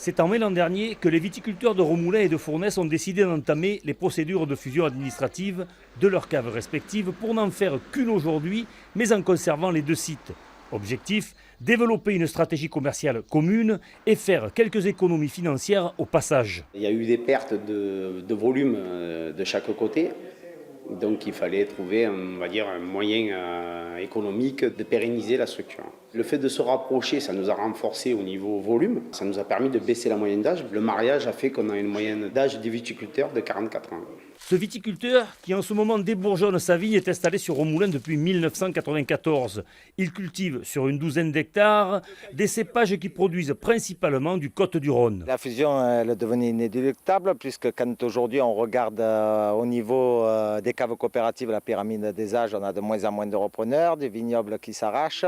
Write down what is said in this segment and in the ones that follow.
C'est en mai l'an dernier que les viticulteurs de Romoulin et de Fournes ont décidé d'entamer les procédures de fusion administrative de leurs caves respectives pour n'en faire qu'une aujourd'hui, mais en conservant les deux sites. Objectif, développer une stratégie commerciale commune et faire quelques économies financières au passage. Il y a eu des pertes de volume de chaque côté. Donc il fallait trouver, on va dire, un moyen économique de pérenniser la structure. Le fait de se rapprocher, ça nous a renforcé au niveau volume. Ça nous a permis de baisser la moyenne d'âge. Le mariage a fait qu'on a une moyenne d'âge des viticulteurs de 44 ans. Ce viticulteur, qui en ce moment débourgeonne sa vigne, est installé sur Romoulin depuis 1994. Il cultive sur une douzaine d'hectares des cépages qui produisent principalement du Côtes-du-Rhône. La fusion elle est devenue inéluctable puisque quand aujourd'hui on regarde au niveau des caves coopératives, la pyramide des âges, on a de moins en moins de repreneurs, des vignobles qui s'arrachent.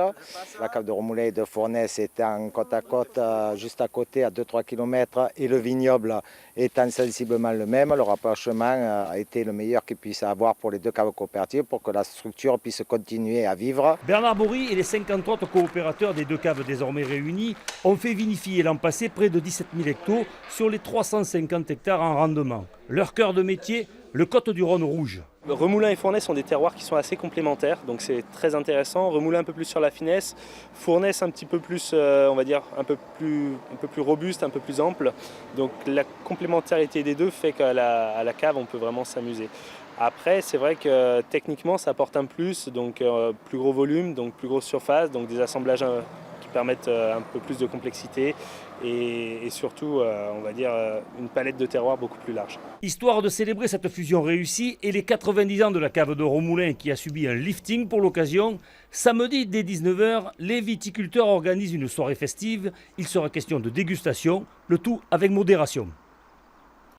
La cave de Romoulin et de Fournes était en côte à côte, juste à côté, à 2-3 km, et le vignoble étant sensiblement le même, le rapprochement a été le meilleur qu'il puisse avoir pour les deux caves coopératives pour que la structure puisse continuer à vivre. Bernard Bory et les 50 autres coopérateurs des deux caves désormais réunis ont fait vinifier l'an passé près de 17 000 hectos sur les 350 hectares en rendement. Leur cœur de métier, le Côtes-du-Rhône rouge. Romoulin et Fournes sont des terroirs qui sont assez complémentaires, donc c'est très intéressant. Romoulin un peu plus sur la finesse, Fournes un petit peu plus, on va dire, un peu plus robuste, un peu plus ample. Donc la complémentarité des deux fait qu'à la cave on peut vraiment s'amuser. Après c'est vrai que techniquement ça apporte un plus, donc plus gros volume, donc plus grosse surface, donc des assemblages qui permettent un peu plus de complexité et surtout, on va dire, une palette de terroirs beaucoup plus large. Histoire de célébrer cette fusion réussie et les 90 ans de la cave de Romoulin qui a subi un lifting pour l'occasion, samedi dès 19h, les viticulteurs organisent une soirée festive. Il sera question de dégustation, le tout avec modération.